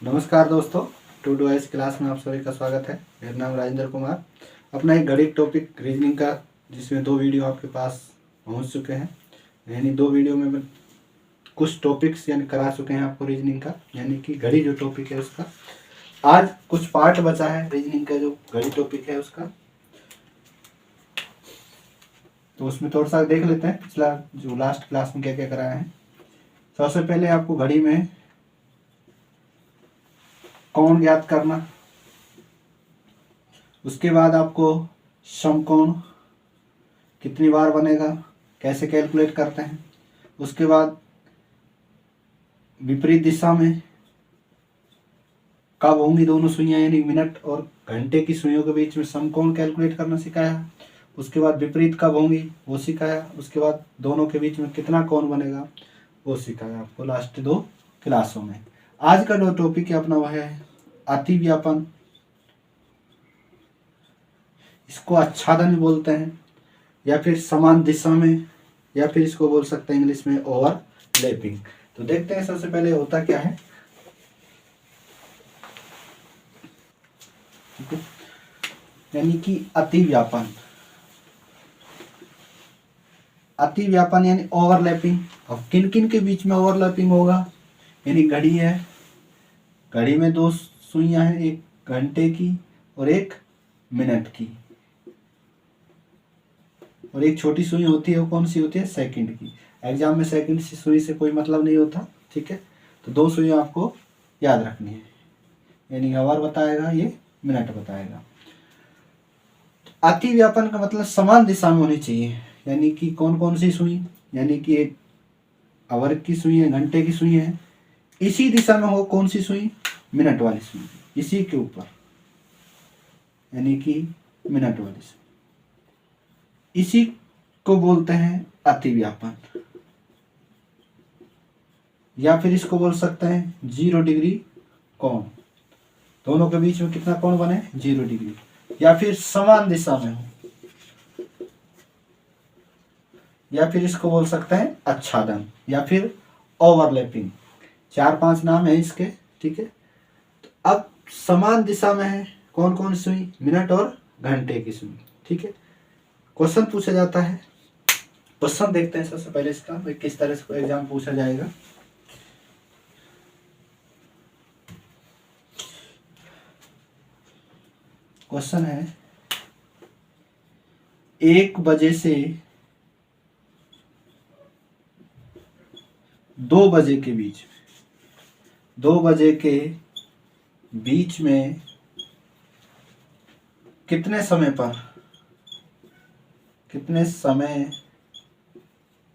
नमस्कार दोस्तों, to do ice class में आप सभी का स्वागत है। मेरा नाम राजेंद्र कुमार। अपना एक गणित टॉपिक रीजनिंग का, जिसमें 2 वीडियो आपके पास पहुंच चुके हैं। यानी 2 वीडियो में मैं कुछ टॉपिक्स यानी करा चुके हैं आपको रीजनिंग का, यानी कि घड़ी जो टॉपिक है उसका। आज कुछ पार्ट बचा है रीजनिंग का, जो घड़ी टॉपिक है उसका, तो उसमें थोड़ा सा देख लेते हैं पिछला जो लास्ट क्लास में क्या क्या कराया है। सबसे पहले आपको घड़ी में कोण ज्ञात करना, उसके बाद आपको समकोण कितनी बार बनेगा, कैसे कैलकुलेट करते हैं। उसके बाद विपरीत दिशा में कब होंगी दोनों सुइयां, यानी मिनट और घंटे की सुइयों के बीच में समकोण कैलकुलेट करना सिखाया। उसके बाद विपरीत कब होंगी वो सिखाया। उसके बाद दोनों के बीच में कितना कोण बनेगा वो सिखाया आपको लास्ट 2 क्लासों में। आज का जो टॉपिक है अपना वह है अतिव्यापन। इसको आच्छादन भी बोलते हैं, या फिर समान दिशा में, या फिर इसको बोल सकते हैं इंग्लिश में ओवरलैपिंग। तो देखते हैं सबसे पहले होता क्या है। ठीक है, यानी कि अतिव्यापन। अतिव्यापन यानी ओवरलैपिंग। अब किन किन के बीच में ओवरलैपिंग होगा, यानी घड़ी है, घड़ी में 2 सुइयां हैं, एक घंटे की और एक मिनट की, और एक छोटी सुई होती है, वो कौन सी होती है, सेकंड की। एग्जाम में सेकंड सुई से कोई मतलब नहीं होता। ठीक है, तो 2 सुई आपको याद रखनी है, यानी आवर बताएगा, ये मिनट बताएगा। अतिव्यापन का मतलब समान दिशा में होनी चाहिए, यानी कि कौन कौन सी सुई, यानी कि एक आवर की सुई है, घंटे की सुई है, इसी दिशा में हो कौन सी सुई, मिनट वाली सुई, इसी के ऊपर, यानी कि मिनट वाली सुई, इसी को बोलते हैं अतिव्यापन। या फिर इसको बोल सकते हैं 0 डिग्री कोण। दोनों के बीच में कितना कोण बने, 0 डिग्री। या फिर समान दिशा में हो, या फिर इसको बोल सकते हैं आच्छादन, या फिर ओवरलैपिंग। 4-5 नाम है इसके। ठीक है, तो अब समान दिशा में है कौन कौन सुई, मिनट और घंटे की सुई। ठीक है, क्वेश्चन पूछा जाता है। क्वेश्चन देखते हैं सबसे पहले इसका, भाई किस तरह से एग्जाम पूछा जाएगा। क्वेश्चन है 1 बजे से 2 बजे के बीच, 2 बजे के बीच में कितने समय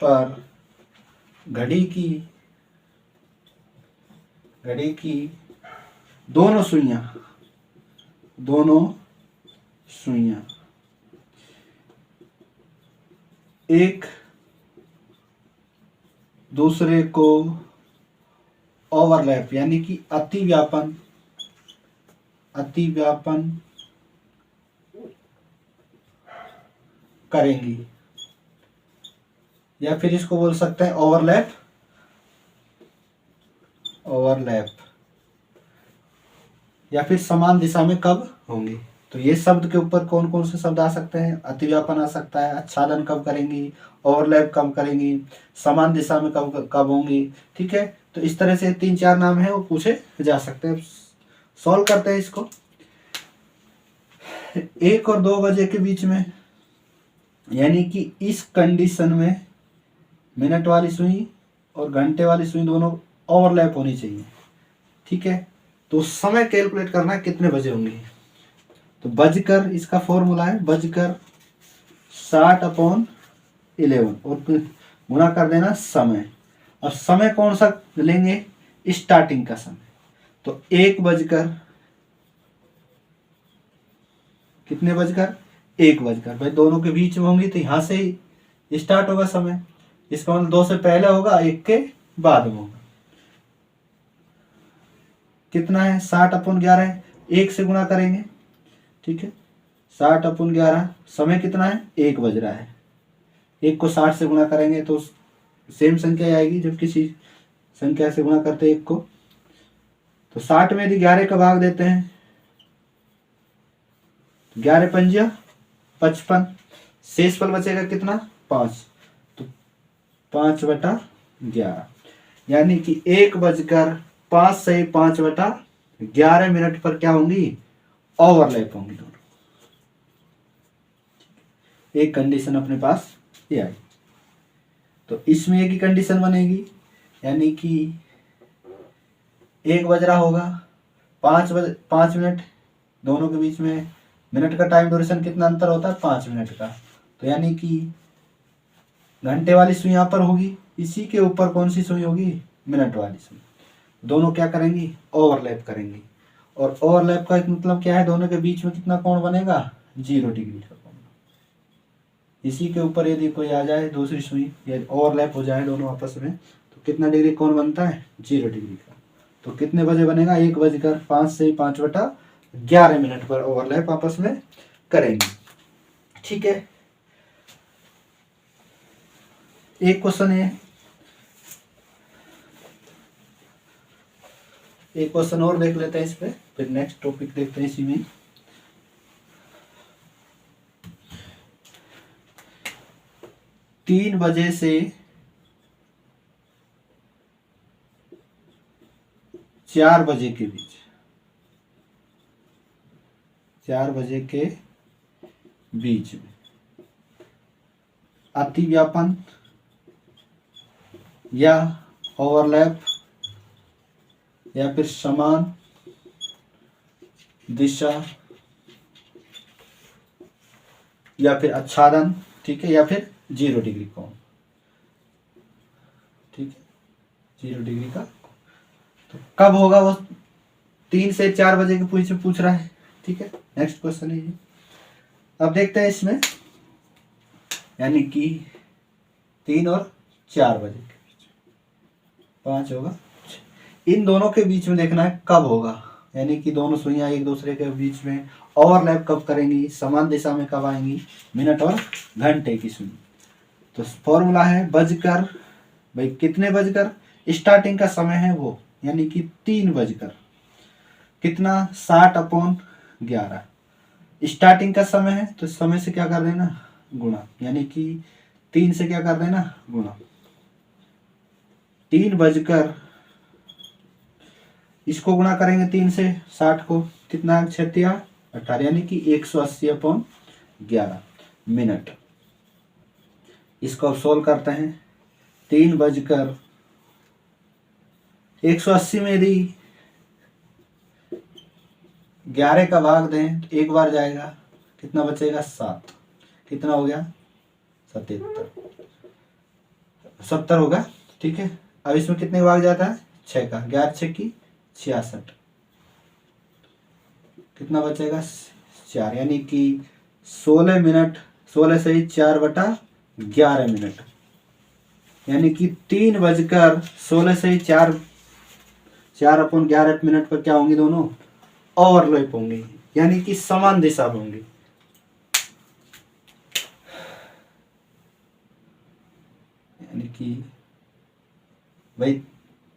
पर घड़ी की दोनों सुइयां एक दूसरे को ओवरलैप, यानी कि अतिव्यापन करेंगी, या फिर इसको बोल सकते हैं ओवरलैप। या फिर समान दिशा में कब होंगी। तो ये शब्द के ऊपर कौन कौन से शब्द आ सकते हैं, अतिव्यापन आ सकता है, आच्छादन कब करेंगी, ओवरलैप कब करेंगी, समान दिशा में कब होंगी। ठीक है, तो इस तरह से 3-4 नाम है वो पूछे जा सकते हैं। सॉल्व करते हैं इसको। 1 और 2 बजे के बीच में, यानी कि इस कंडीशन में मिनट वाली सुई और घंटे वाली सुई दोनों ओवरलैप होनी चाहिए। ठीक है, तो समय कैलकुलेट करना है कितने बजे होंगे। तो बजकर, इसका फॉर्मूला है बजकर 60/11 और गुणा कर देना समय। और समय कौन सा लेंगे, स्टार्टिंग का समय। तो 1 बजकर कितने बजकर, 1 बजकर, भाई दोनों के बीच में होंगी तो यहां से ही स्टार्ट होगा समय। इसका मतलब 2 से पहले होगा, 1 के बाद में होगा। कितना है, 60/11 है, 1 से गुणा करेंगे। ठीक है, 60/11, समय कितना है, 1 बज रहा है। 1 को 60 से गुणा करेंगे तो सेम संख्या आएगी, जब किसी संख्या से गुणा करते 1 को तो 60 में यदि 11 का भाग देते हैं, 11 पंजा 55, शेष फल बचेगा कितना 5, तो 5/11, यानी कि 1:05 से 5/11 मिनट पर क्या होंगी, ओवरलैप होंगी दोनों। एक कंडीशन अपने पास ये आई। तो इसमें एक ही कंडीशन बनेगी, यानी कि 1 बज रहा होगा, 5 मिनट, दोनों के बीच में मिनट का टाइम ड्यूरेशन कितना अंतर होता है 5 मिनट का। तो यानी कि घंटे वाली सुई यहाँ पर होगी, इसी के ऊपर कौन सी सुई होगी, मिनट वाली सुई। दोनों क्या करेंगी, ओवरलैप करेंगी। और ओवरलैप का मतलब क्या है, दोनों के बीच में कितना कोण बनेगा, 0 डिग्री का कोण। इसी के ऊपर यदि कोई आ जाए दूसरी सुई, या ओवरलैप हो जाए दोनों आपस में, तो कितना डिग्री कोण बनता है, 0 डिग्री का। तो कितने बजे बनेगा, 1:05 से 5/11 मिनट पर ओवरलैप आपस में करेंगे। ठीक है, एक क्वेश्चन है, एक क्वेश्चन और देख लेते हैं इस पे, फिर नेक्स्ट टॉपिक देखते हैं इसी में। 3 बजे से 4 बजे के बीच, 4 बजे के बीच में अतिव्यापन या ओवरलैप या फिर समान दिशा या फिर आच्छादन, ठीक है, या फिर 0 डिग्री कोण, ठीक है, 0 डिग्री का। तो कब होगा वो, 3 से 4 बजे के पूछ रहा है। ठीक है, नेक्स्ट क्वेश्चन है ये। अब देखते हैं इसमें, यानी कि 3 और 4 बजे के बीच 5 होगा, इन दोनों के बीच में देखना है कब होगा, यानी कि दोनों सुइयां एक दूसरे के बीच में ओवरलैप कब करेंगी, समान दिशा में कब आएंगी, मिनट और घंटे की सुई। तो फॉर्मूला है बजकर, भाई कितने बजकर, स्टार्टिंग का समय है वो, यानी कि 3 बजकर कितना 60/11, स्टार्टिंग का समय है तो समय से क्या कर देना गुणा, यानी कि 3 से क्या कर देना गुणा। 3 बजकर, इसको गुणा करेंगे 3 से 60 को, कितना 6×18, यानी कि 180/11 मिनट। इसको अब सोल्व करते हैं। 3 बजकर 180 में यदि 11 का भाग दें तो एक बार जाएगा, कितना बचेगा 7, कितना हो गया 70 होगा। ठीक है, अब इसमें कितने भाग जाता है 6 का, 11 6 की 66, कितना बचेगा 4, यानी कि 16 मिनट, 16 से ही 4/11 मिनट, यानी कि 3 बजकर 16 से ही 4/11 मिनट पर क्या होंगी, दोनों ओवरलैप होंगी, यानी कि समान दिशा में होंगी। यानी कि भाई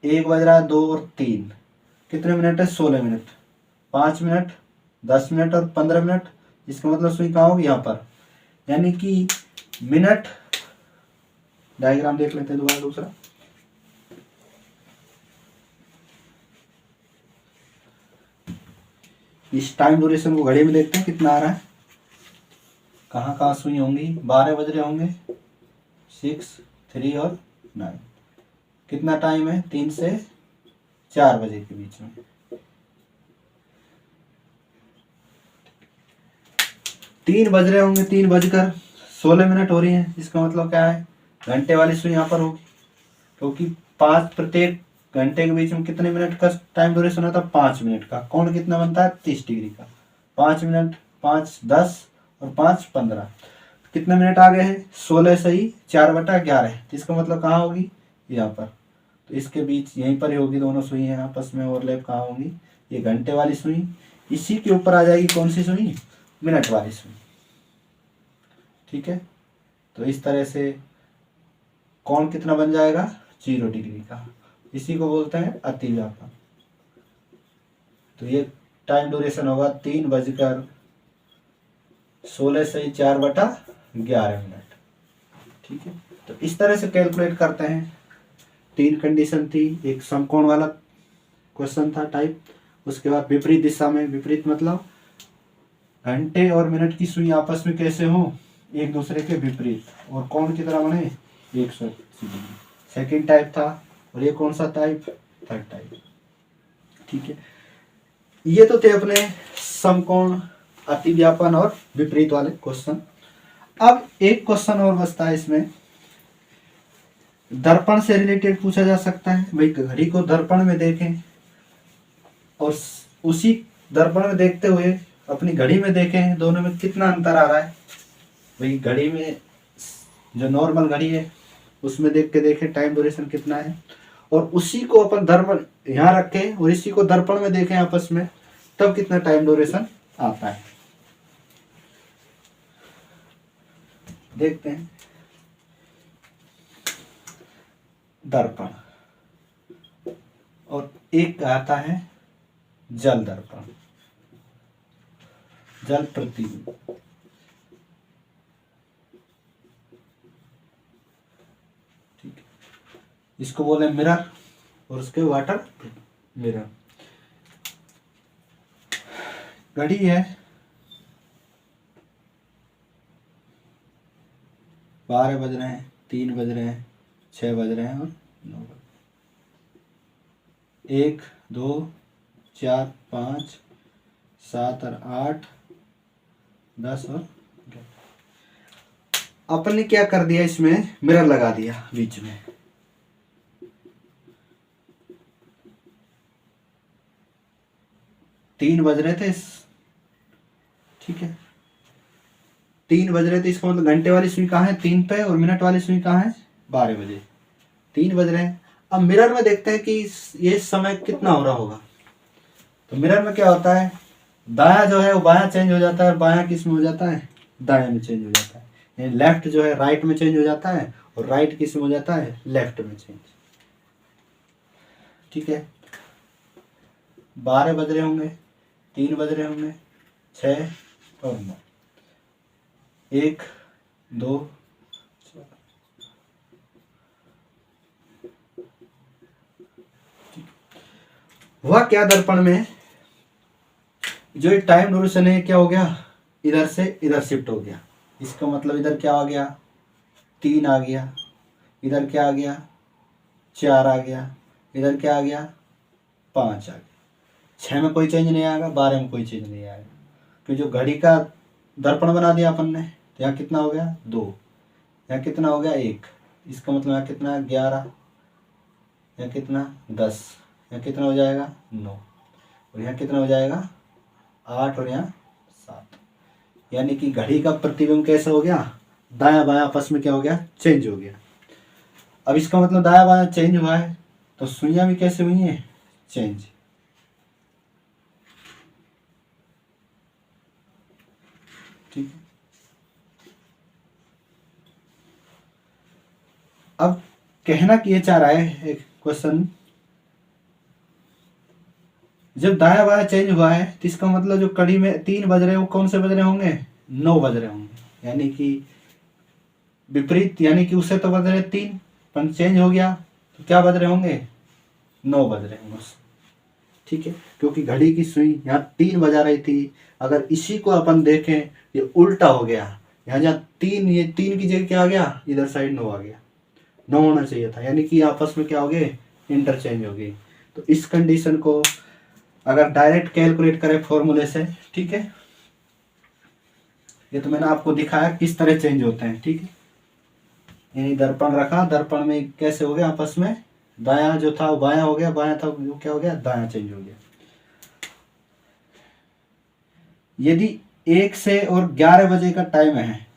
1 बज रहा है, 2 और 3, कितने मिनट है 16 मिनट, 5 मिनट, 10 मिनट और 15 मिनट। इसका मतलब सुई कहाँ होगी यहाँ पर, यानी कि मिनट, डायग्राम देख लेते हैं दोबारा दूसरा। इस टाइम ड्यूरेशन को घड़ी में देखते हैं कितना आ रहा है, कहाँ कहाँ सुई होंगी, 12 बज रहे होंगे, 6, 3 और 9, कितना टाइम है 3 से 4 बजे के बीच में। 3 बज रहे होंगे, 3 बजकर 16 मिनट हो रही है, इसका मतलब क्या है घंटे वाली सुई यहाँ पर होगी, क्योंकि 5 प्रत्येक घंटे के बीच में कितने मिनट का टाइम ड्यूरेशन होता है 5 मिनट का। कोण कितना बनता है 30 डिग्री का, 5 मिनट, 5 10 और 5 15, कितने मिनट आ गए हैं 16 से ही 4/11, इसका मतलब कहाँ होगी यहाँ पर। तो इसके बीच यहीं पर ही होगी, दोनों सुई हैं आपस में ओवरलैप कहाँ होंगी, ये घंटे वाली सुई, इसी के ऊपर आ जाएगी कौन सी सुई, मिनट वाली सुई। ठीक है, तो इस तरह से कोण कितना बन जाएगा 0 डिग्री का, इसी को बोलते हैं अतिव्यापन। तो ये टाइम ड्यूरेशन होगा 3:16 से 4/11 ठीक है। तो इस तरह से कैलकुलेट करते हैं। 3 कंडीशन थी, एक समकोण वाला क्वेश्चन था टाइप, उसके बाद विपरीत दिशा में, विपरीत मतलब घंटे और मिनट की सुई आपस में कैसे हो, एक दूसरे के विपरीत और कोण की तरह बने 180 डिग्री, सेकेंड टाइप था। और ये कौन सा टाइप, थर्ड टाइप ठीक है। ये तो थे अपने समकोण, अतिव्यापन और विपरीत वाले क्वेश्चन। अब एक क्वेश्चन और बचता है इसमें, दर्पण से रिलेटेड पूछा जा सकता है। भाई घड़ी को दर्पण में देखें और उसी दर्पण में देखते हुए अपनी घड़ी में देखें, दोनों में कितना अंतर आ रहा है। भाई घड़ी में जो नॉर्मल घड़ी है उसमें देख के देखें टाइम ड्यूरेशन कितना है, और उसी को अपन दर्पण यहाँ रखें और इसी को दर्पण में देखें आपस में, तब कितना टाइम ड्यूरेशन आता है। देखते हैं। दर्पण और एक आता है जल दर्पण, जल प्रतिबिंब। ठीक है, इसको बोले मिरर और उसके वाटर मिरर। घड़ी है 12 बज रहे हैं, 3 बज रहे हैं, 6 बज रहे हैं और 9 बज रहे हैं। 1 2 4 5 7 और 8 10 और 11। अपन ने क्या कर दिया, इसमें मिरर लगा दिया बीच में। तीन बज रहे थे, ठीक है, 3 बज रहे थे, इसका मतलब घंटे वाली सुई कहाँ है 3 पे, और मिनट वाली सुई कहाँ है 12 बजे। 3 बज रहे हैं। अब मिरर में देखते हैं कि ये समय कितना हो रहा होगा। तो मिरर में क्या होता है, दायां जो है वो बायां चेंज हो जाता है, और बायां किस में हो जाता है, दायां में चेंज हो जाता है। यानी लेफ्ट जो है राइट में चेंज हो जाता है, और राइट किस में हो जाता है, लेफ्ट में चेंज। ठीक है, 12 बज रहे होंगे, 3 बज रहे होंगे, 6 और 9, 1 2 4। हुआ क्या दर्पण में, जो टाइम ड्यूरेशन है क्या हो गया, इधर से इधर शिफ्ट हो गया। इसका मतलब इधर क्या आ गया, 3 आ गया, इधर क्या आ गया 4 आ गया, इधर क्या आ गया 5 आ गया। 6 में कोई चेंज नहीं आएगा, 12 में कोई चेंज नहीं आएगा, क्योंकि जो घड़ी का दर्पण बना दिया अपन ने। तो यहाँ कितना हो गया 2, यहाँ कितना हो गया 1, इसका मतलब यहाँ कितना 11, यहाँ कितना 10, यहाँ कितना हो जाएगा 9, और यहाँ कितना हो जाएगा 8, और यहाँ 7। यानी कि घड़ी का प्रतिबिंब कैसा हो गया, दायां बायां आपस में क्या हो गया, चेंज हो गया। अब इसका मतलब दायां बायां चेंज हुआ है, तो सुइयां भी कैसे हुई हैं, चेंज। ठीक है, अब कहना कि ये चाह रहा है एक क्वेश्चन, जब दायां बायां चेंज हुआ है तो इसका मतलब जो कड़ी में 3 बज रहे हैं वो कौन से बज रहे होंगे, 9 बज रहे होंगे। यानी कि विपरीत, यानी कि उससे तो बज रहे 3, पर चेंज हो गया तो क्या बज रहे होंगे, 9 बज रहे होंगे। ठीक है, क्योंकि घड़ी की सुई यहाँ 3 बजा रही थी, अगर इसी को अपन देखें ये उल्टा हो गया, यहाँ जहाँ 3, ये 3 की जगह क्या आ गया, इधर साइड 9 आ गया, 9 होना चाहिए था। यानी कि आपस में क्या हो गए, इंटरचेंज हो गई। तो इस कंडीशन को अगर डायरेक्ट कैलकुलेट करें फॉर्मूले से, ठीक है, ये तो मैंने आपको दिखाया किस तरह चेंज होते हैं। ठीक है, यानी दर्पण रखा, दर्पण में कैसे हो गया आपस में, दायां जो था वो बायां हो गया, बायां था वो क्या हो गया, दायां चेंज हो गया। यदि 1 से और 11 बजे का टाइम है,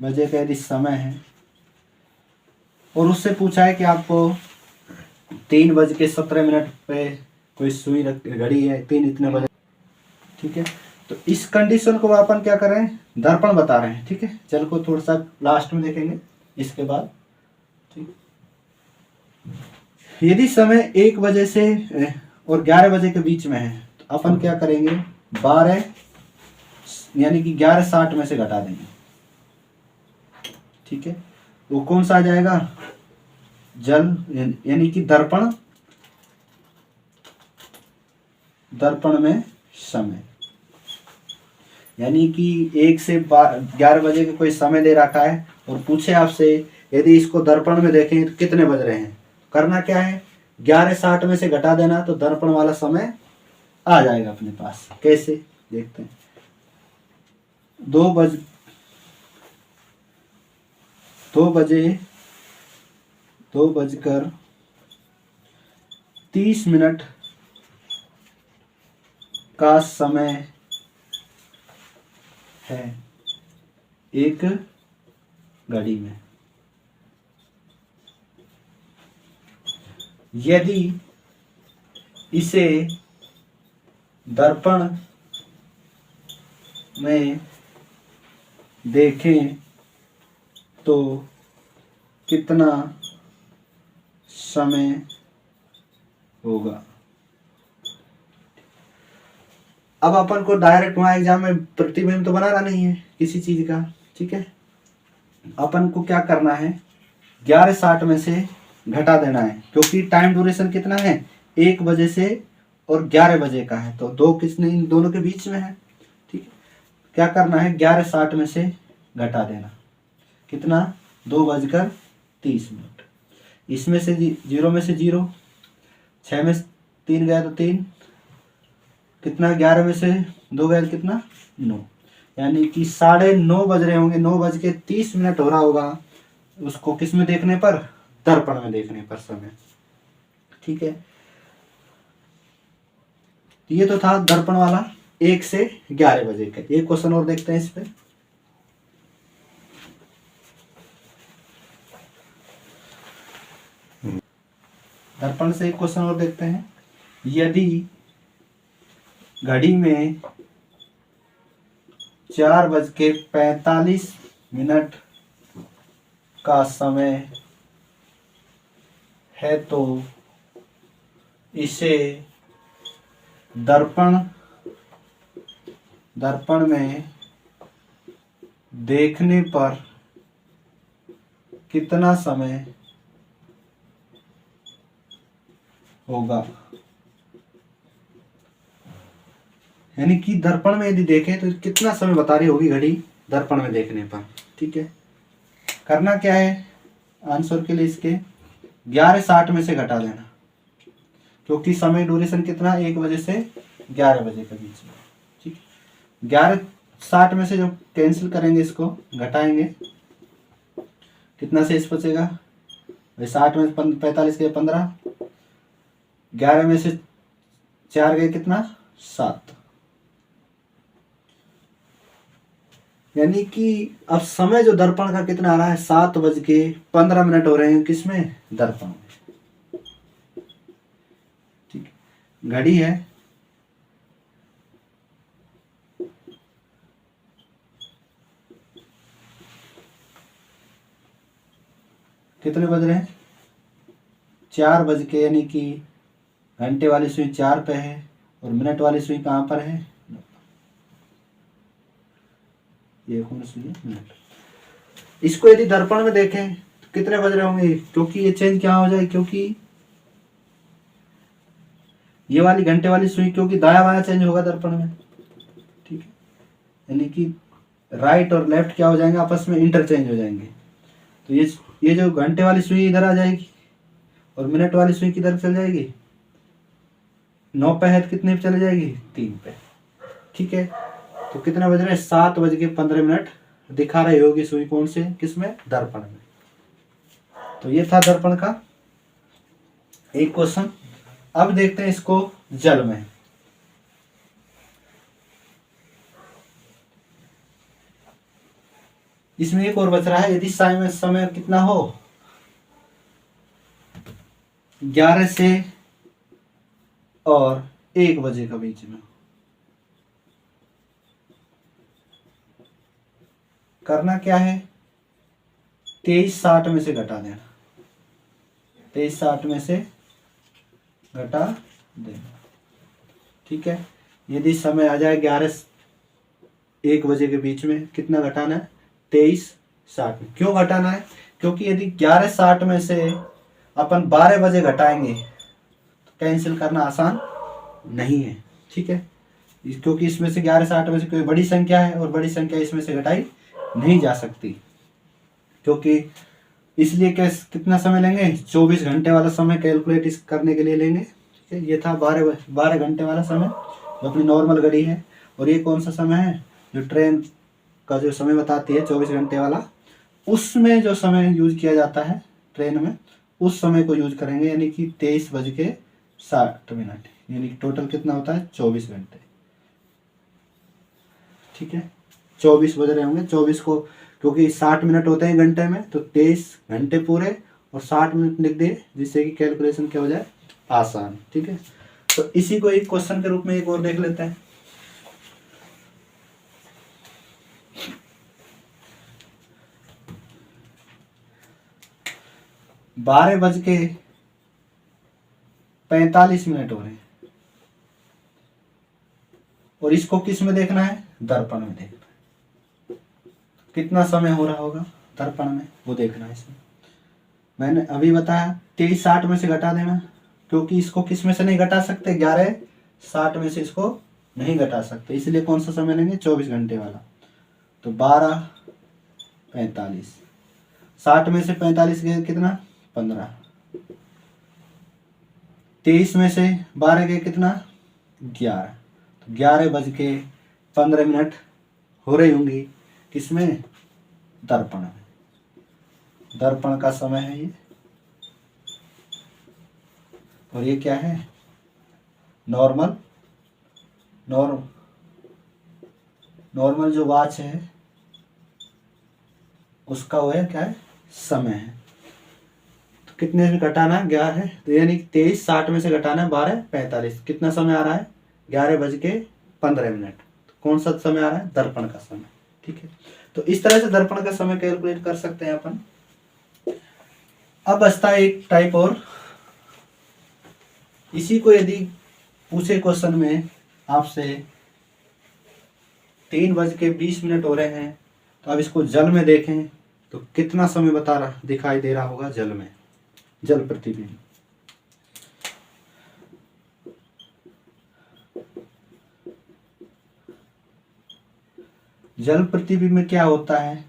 बजे का यदि समय है, और उससे पूछा है कि आपको 3:17 पे कोई सुई घड़ी है, 3 इतने बजे। ठीक है, तो इस कंडीशन को अपन क्या कर रहे हैं, दर्पण बता रहे हैं। ठीक है, चल को थोड़ा सा लास्ट में देखेंगे इसके बाद। ठीक, यदि समय 1 बजे से और 11 बजे के बीच में है, तो अपन क्या करेंगे 12 यानी कि 11:60 में से घटा देंगे। ठीक है, वो कौन सा आ जाएगा, जल यानी कि दर्पण में समय, यानी कि 1 से 11 बजे का कोई समय दे रखा है और पूछे आपसे यदि इसको दर्पण में देखें तो कितने बज रहे हैं, करना क्या है 11:60 में से घटा देना, तो दर्पण वाला समय आ जाएगा अपने पास। कैसे देखते हैं, 2 बजकर 30 मिनट का समय है एक घड़ी में। यदि इसे दर्पण में देखें तो कितना समय होगा। अब अपन को डायरेक्ट वहां एग्जाम में प्रतिबिंब तो बनाना नहीं है किसी चीज का, ठीक है, अपन को क्या करना है 11:60 में से घटा देना है, क्योंकि टाइम ड्यूरेशन कितना है 1 बजे से और 11 बजे का है, तो दो किसने इन दोनों के बीच में है। ठीक है, क्या करना है 11:60 में से घटा देना, कितना 2:30। इसमें से 0 में से 0, 6 में 3 गया तो 3, कितना 11 में से 2 गया कितना 9, यानी कि 9:30 बज रहे होंगे, 9:30 हो रहा होगा उसको किस में देखने पर, दर्पण में देखने पर समय। ठीक है, ये तो था दर्पण वाला 1 से 11 बजे का। एक क्वेश्चन और देखते हैं इस पे, दर्पण से एक क्वेश्चन और देखते हैं। यदि घड़ी में 4:45 का समय है तो इसे दर्पण में देखने पर कितना समय होगा। यानी कि दर्पण में यदि देखें तो कितना समय बता रही होगी घड़ी दर्पण में देखने पर। ठीक है, करना क्या है आंसर के लिए, इसके 11:60 में से घटा देना, क्योंकि समय ड्यूरेशन कितना 1 बजे से 11 बजे के बीच में। ठीक, 11:60 में से जो कैंसिल करेंगे इसको घटाएंगे, कितना शेष बचेगा, 60 में 45 के 15, 11 में से 4 गए कितना 7, यानी कि अब समय जो दर्पण का कितना आ रहा है 7:15 हो रहे हैं किसमें, दर्पण में। ठीक, घड़ी है कितने बज रहे हैं 4 बज के, यानी कि घंटे वाली सुई 4 पे है और मिनट वाली सुई कहाँ पर है, ये कौन सी है मिनट। इसको यदि दर्पण में देखें तो कितने बज रहे होंगे, क्योंकि ये चेंज क्या हो जाए, क्योंकि ये वाली घंटे वाली सुई क्योंकि दाया बाया चेंज होगा दर्पण में। ठीक है, यानी कि राइट और लेफ्ट क्या हो जाएंगे, आपस में इंटरचेंज हो जाएंगे। तो ये जो घंटे वाली सुई इधर आ जाएगी और मिनट वाली सुई किधर चल जाएगी, 9 पे है तो कितने पे चले जाएगी 3 पे। ठीक है, तो कितना बज रहे हैं 7:15 दिखा रही होगी सुई कौन से, किसमें, दर्पण में। तो ये था दर्पण का एक क्वेश्चन। अब देखते हैं इसको जल में। इसमें एक और बच रहा है, यदि समय कितना हो 11 से और 1 बजे का बीच में, करना क्या है 23:60 में से घटा देना, 23:60 में से घटा देना। ठीक है, यदि समय आ जाए 11-1 बजे के बीच में, कितना घटाना है? 23:60 में। क्यों घटाना है? क्योंकि यदि 11:60 में से अपन 12 बजे घटाएंगे तो कैंसिल करना आसान नहीं है। ठीक है, क्योंकि इसमें से 11:60 में से कोई बड़ी संख्या है और बड़ी संख्या इसमें से घटाई नहीं जा सकती, क्योंकि इसलिए कितना समय लेंगे? 24 घंटे वाला समय कैलकुलेट इस करने के लिए लेंगे। ठीक है, ये था 12 घंटे वाला समय जो अपनी नॉर्मल घड़ी है। और ये कौन सा समय है? जो ट्रेन का जो समय बताती है 24 घंटे वाला, उसमें जो समय यूज किया जाता है ट्रेन में, उस समय को यूज करेंगे, यानी कि 23:60, यानी कि टोटल कितना होता है? 24 घंटे। ठीक है, 24 बज रहे होंगे, 24 को, क्योंकि 60 मिनट होते हैं घंटे में, तो 23 घंटे पूरे और 60 मिनट लिख दिए, जिससे कि कैलकुलेशन क्या हो जाए? आसान। ठीक है, तो इसी को एक क्वेश्चन के रूप में एक और देख लेते हैं। बारह बज के 45 मिनट हो रहे हैं और इसको किस में देखना है? दर्पण में देखना है। कितना समय हो रहा होगा दर्पण में, वो देखना है इसमें। मैंने अभी बताया 23:60 में से घटा देना, क्योंकि इसको किस में से नहीं घटा सकते? 11:60 में से इसको नहीं घटा सकते, इसलिए कौन सा समय लेंगे? 24 घंटे वाला। तो 12:45, 60 में से 45 गए कितना? 15। 23 में से 12 गए कितना? 11। तो 11:15 हो रही होंगी किसमें? दर्पण में। दर्पण का समय है ये, और ये क्या है? नॉर्मल जो वॉच है उसका वो है क्या है? समय है। तो कितने से घटाना है? 11, तो यानी 23:60 में से घटाना है 12:45। कितना समय आ रहा है? 11:15। तो कौन सा समय आ रहा है? दर्पण का समय। ठीक है, तो इस तरह से दर्पण का समय कैलकुलेट कर सकते हैं अपन। अब बचता है एक टाइप और, इसी को यदि पूछे क्वेश्चन में आपसे 3:20 हो रहे हैं, तो अब इसको जल में देखें तो कितना समय दिखाई दे रहा होगा जल में? जल प्रतिबिंब। जल प्रतिबिंब में क्या होता है?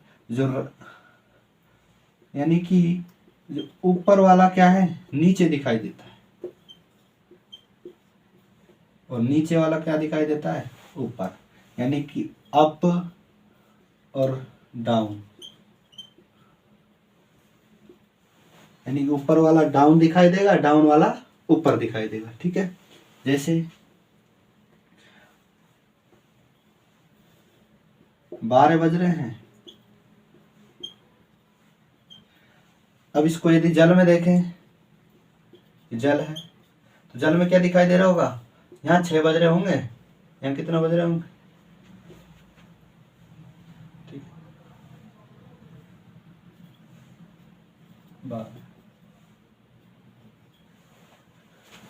यानी कि जो ऊपर वाला क्या है? नीचे दिखाई देता है, और नीचे वाला क्या दिखाई देता है? ऊपर। यानी कि अप और डाउन, यानी कि ऊपर वाला डाउन दिखाई देगा, डाउन वाला ऊपर दिखाई देगा। ठीक है, जैसे 12 बज रहे हैं। अब इसको यदि जल में देखें, जल है तो जल में क्या दिखाई दे रहा होगा? यहाँ 6 बज रहे होंगे, यहाँ कितना बज रहे होंगे? ठीक, 12।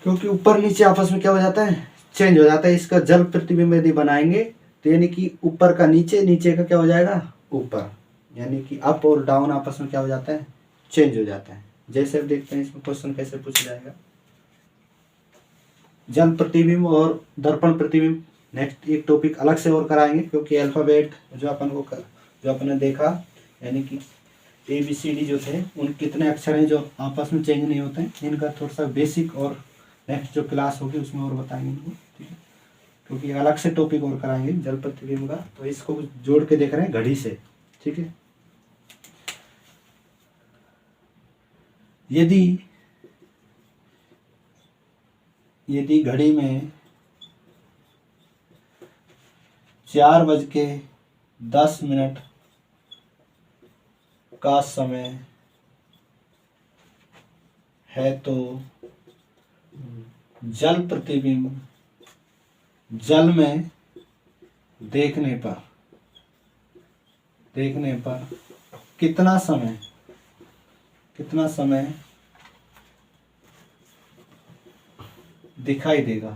क्योंकि ऊपर नीचे आपस में क्या हो जाता है? चेंज हो जाता है। इसका जल प्रतिबिंब यदि बनाएंगे तो यानी कि ऊपर का नीचे, नीचे का क्या हो जाएगा? ऊपर। यानी कि अप और डाउन आपस में क्या हो जाता है? चेंज हो जाता है। जैसे अब देखते हैं इसमें क्वेश्चन कैसे पूछा जाएगा। जल प्रतिबिंब और दर्पण प्रतिबिंब नेक्स्ट एक टॉपिक अलग से और कराएंगे, क्योंकि अल्फाबेट जो अपन ने देखा, यानी कि ABCD जो थे, उन कितने अक्षर हैं जो आपस में चेंज नहीं होते हैं, इनका थोड़ा सा बेसिक और नेक्स्ट जो क्लास होगी उसमें और बताएंगे इनको। ठीक है, क्योंकि अलग से टॉपिक और कराएंगे जल प्रतिबिंब का, तो इसको जोड़ के देख रहे हैं घड़ी से। ठीक है, यदि घड़ी में 4:10 का समय है, तो जल प्रतिबिंब जल में देखने पर कितना समय दिखाई देगा,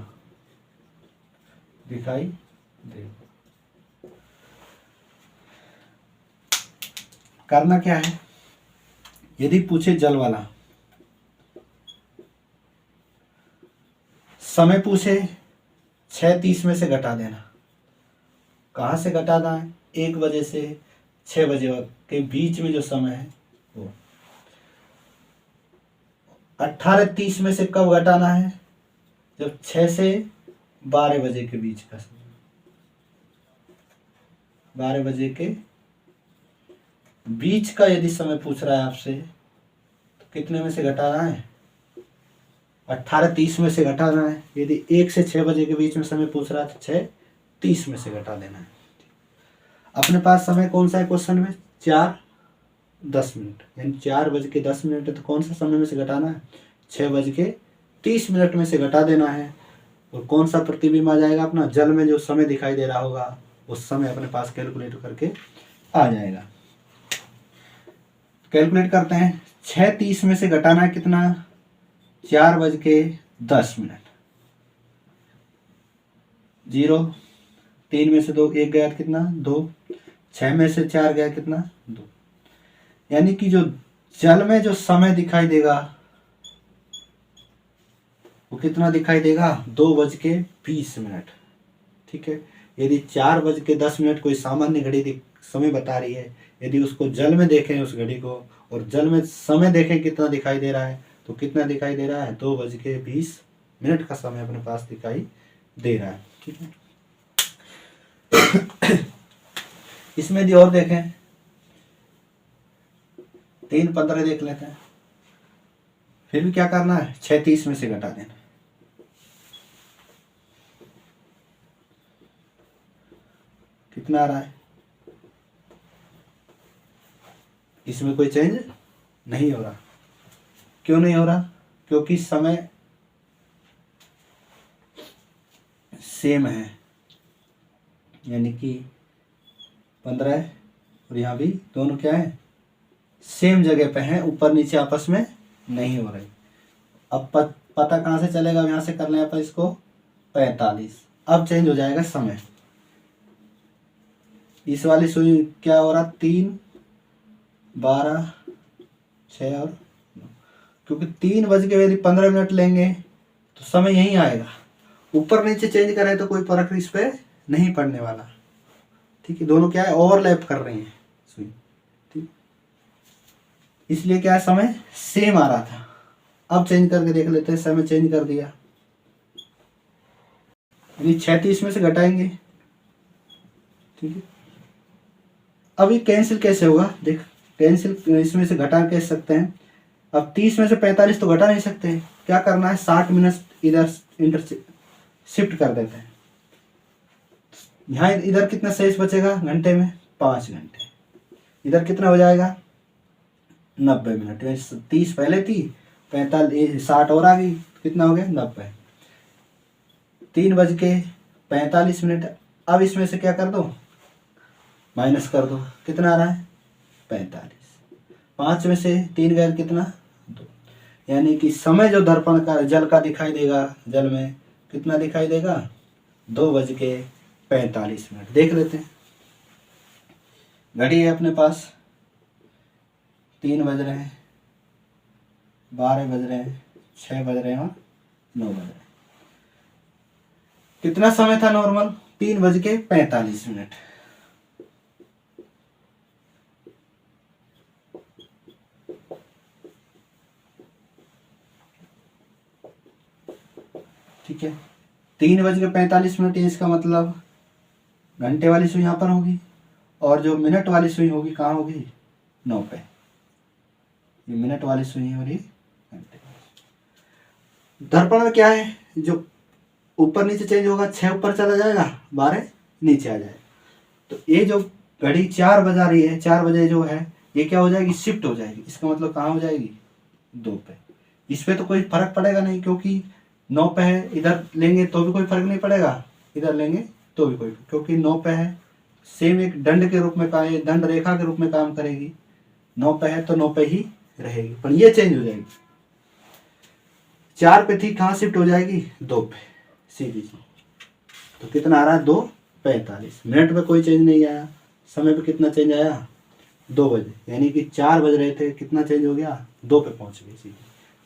दिखाई देगा। करना क्या है, यदि पूछे जल वाला, समय पूछे 6:30 में से घटा देना। कहाँ से घटाना है, 1 बजे से 6 बजे के बीच में जो समय है वो। 18:30 में से कब घटाना है, जब 6 से 12 बजे के बीच का समय, 12 बजे के बीच का यदि समय पूछ रहा है आपसे तो कितने में से घटाना है, 18:30 में से घटाना है। यदि 1 से 6 बजे के बीच में समय पूछ रहा है तो 6:30 में से घटा देना है। अपने पास समय कौन सा है क्वेश्चन में, 4:10, यानी 4:10 है, तो कौन सा समय में से घटाना है, 6:30 में से घटा देना है। और कौन सा प्रतिबिंब आ जाएगा अपना, जल में जो समय दिखाई दे रहा होगा उस समय अपने पास कैलकुलेट करके आ जाएगा। कैलकुलेट करते हैं, 6:30 में से घटाना है कितना, 4:10, 0, 3 में से 2, 1 गया कितना, 2, 6 में से 4 गया कितना, 2। यानी कि जो जल में जो समय दिखाई देगा वो कितना दिखाई देगा, 2:20। ठीक है। यदि 4:10 कोई सामान्य घड़ी समय बता रही है, यदि उसको जल में देखें उस घड़ी को और जल में समय देखें कितना दिखाई दे रहा है, तो कितना दिखाई दे रहा है, 2:20 का समय अपने पास दिखाई दे रहा है। ठीक है। इसमें यदि और देखें, 3:15 देख लेते हैं, फिर भी क्या करना है, 6:30 में से घटा देना। कितना आ रहा है, इसमें कोई चेंज नहीं हो रहा। क्यों नहीं हो रहा, क्योंकि समय सेम है, यानी कि 15 और यहाँ भी दोनों क्या है, सेम जगह पे हैं, ऊपर नीचे आपस में नहीं हो रही। अब पता कहाँ से चलेगा, यहाँ से कर लें अपन इसको 45। अब चेंज हो जाएगा समय। इस वाली सुई क्या हो रहा, 3, 12, 6 और 9, क्योंकि 3:15 लेंगे तो समय यही आएगा। ऊपर नीचे चेंज करें तो कोई फर्क इस पे नहीं पड़ने वाला। ठीक है, दोनों क्या है, ओवरलैप कर रही हैं सुई। ठीक, इसलिए क्या है, समय सेम आ रहा था। अब चेंज करके देख लेते हैं, समय चेंज कर दिया। यदि 6:30 में से घटाएंगे, ठीक है, अभी कैंसिल कैसे होगा, देख कैंसिल इसमें से घटा कैसे सकते हैं। अब 30 में से 45 तो घटा नहीं सकते, क्या करना है, 60 मिनट इधर इंटर शिफ्ट कर देते हैं। यहाँ इधर कितना शेष बचेगा घंटे में, 5 घंटे। इधर कितना हो जाएगा, 90 मिनट। 30 पहले थी, 45, 60 और आ गई, कितना हो गया, 90। 3:45। अब इसमें से क्या कर दो, माइनस कर दो, कितना आ रहा है, 45। 5 में से 3 गए कितना, 2। यानी कि समय जो दर्पण का जल का दिखाई देगा, जल में कितना दिखाई देगा, 2:45। देख लेते हैं, घड़ी है अपने पास, 3 बज रहे हैं, 12 बज रहे हैं, 6 बज रहे हैं और 9 बज रहे हैं। कितना समय था नॉर्मल, 3:45। ठीक है, 3:45, इसका मतलब घंटे वाली सुई यहाँ पर होगी और जो मिनट वाली सुई होगी कहाँ होगी, 9 पे। ये मिनट वाली सुई और ये घंटे। दर्पण में क्या है, जो ऊपर नीचे चेंज होगा, 6 ऊपर चला जाएगा, 12 नीचे आ जाएगा। तो ये जो घड़ी 4 बजा रही है, 4 बजे जो है, ये क्या हो जाएगी, शिफ्ट हो जाएगी। इसका मतलब कहाँ हो जाएगी, 2 पे। इस पे तो कोई फर्क पड़ेगा नहीं, क्योंकि 9 पे है, इधर लेंगे तो भी कोई फर्क नहीं पड़ेगा, इधर लेंगे तो भी कोई, क्योंकि 9 पे है, सेम एक दंड के रूप में काम, दंड रेखा के रूप में काम करेगी। 9 पे है तो 9 पे ही रहेगी, पर ये चेंज हो जाएगी। 4 पे थी, कहाँ शिफ्ट हो जाएगी 2 पे सीधी सी। तो कितना आ रहा है 2:45। मिनट में कोई चेंज नहीं आया, समय पे कितना चेंज आया 2 बजे, यानी कि 4 बज रहे थे, कितना चेंज हो गया 2 पे पहुंच गई सीधी।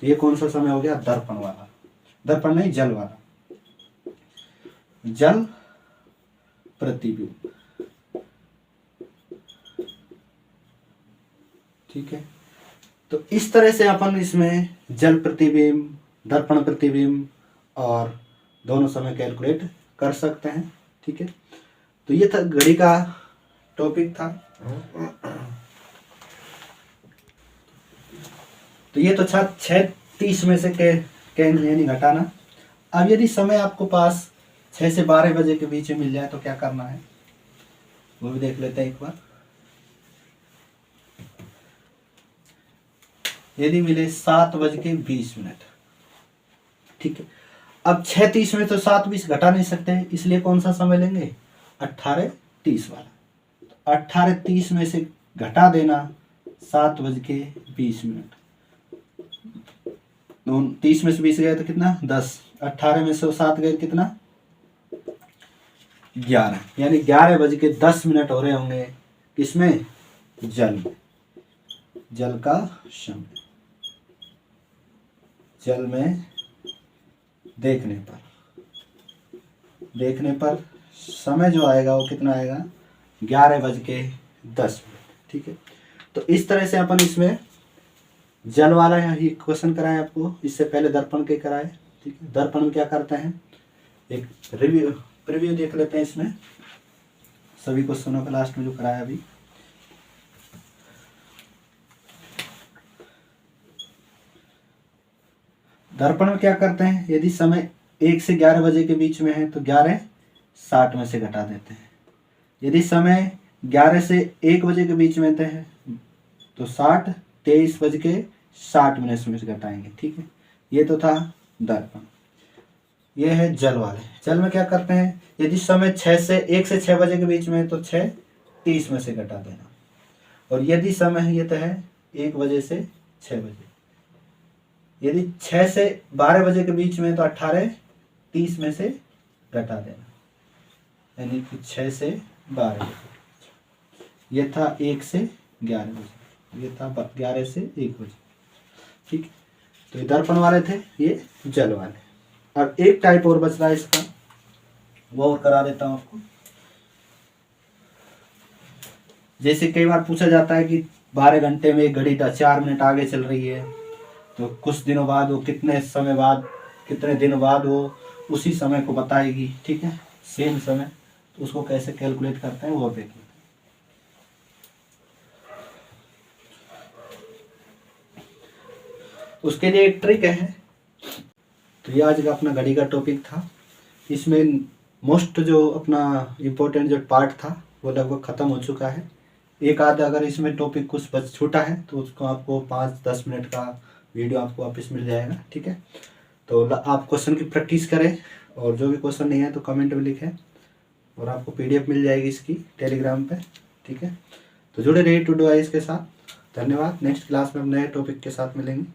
तो ये कौन सा समय हो गया, दर्पण वाला, दर्पण नहीं जल वाला, जल प्रतिबिंब। ठीक है, तो इस तरह से अपन इसमें जल प्रतिबिंब, दर्पण प्रतिबिंब और दोनों समय कैलकुलेट कर सकते हैं। ठीक है, तो ये था घड़ी का टॉपिक था। तो ये तो 6:30 में से यानी घटाना। अब यदि समय आपको पास 6 से 12 बजे के बीच में मिल जाए तो क्या करना है वो भी देख लेते हैं एक बार। यदि मिले 7:20, ठीक है। अब 6:30 में तो 7:20 घटा नहीं सकते, इसलिए कौन सा समय लेंगे 18:30 वाला। तो 18:30 में से घटा देना 7:20। 30 में से 20 गए तो कितना 10, 18 में से 7 गए कितना 11, यानी 11:10 हो रहे होंगे किसमें, जल में, जल का समय, जल में देखने पर समय जो आएगा वो कितना आएगा 11:10। ठीक है, तो इस तरह से अपन इसमें जल वाला ही क्वेश्चन कराए आपको, इससे पहले दर्पण के कराए। ठीक है, दर्पण में क्या करते हैं, एक प्रीव्यू देख लेते हैं इसमें सभी क्वेश्चनों का लास्ट में जो कराया अभी। दर्पण में क्या करते हैं, यदि समय 1 से 11 बजे के बीच में है तो 11:60 में से घटा देते हैं। यदि समय 11 से 1 बजे के बीच में है तो 23:60 में से घटाएंगे। ठीक है, ये तो था दर्पण। ये है जल वाले। जल में क्या करते हैं, यदि समय 1 से 6 बजे के बीच में है तो 6:30 में से घटा देना, और यदि समय ये तो है 1 बजे से 6 बजे, यदि 6 से 12 बजे के बीच में तो 18:30 में से घटा देना, यानी कि 6 से 12 बजे। ये था 1 से 11 बजे, ये था 11 से 1 बजे। ठीक, तो ये दर्पण वाले थे, ये जल वाले। अब एक टाइप और बच रहा है इसका, वो और करा देता हूं आपको। जैसे कई बार पूछा जाता है कि 12 घंटे में एक घड़ी 4 मिनट आगे चल रही है, तो कुछ दिनों बाद वो कितने दिन बाद वो उसी समय को बताएगी। ठीक है, सेम समय, तो उसको कैसे कैलकुलेट करते हैं वो देख लेते हैं। उसके लिए एक ट्रिक है। तो ये आज का अपना घड़ी का टॉपिक था। इसमें मोस्ट जो अपना इम्पोर्टेंट जो पार्ट था वो लगभग ख़त्म हो चुका है। एक आध अगर इसमें टॉपिक कुछ बच छूटा है तो उसको आपको 5-10 मिनट का वीडियो आपको वापस मिल जाएगा। ठीक है, तो आप क्वेश्चन की प्रैक्टिस करें, और जो भी क्वेश्चन नहीं है तो कमेंट में लिखें, और आपको PDF मिल जाएगी इसकी टेलीग्राम पे। ठीक है, तो जुड़े रहिए टू डू आइस के साथ। धन्यवाद। नेक्स्ट क्लास में हम नए टॉपिक के साथ मिलेंगे।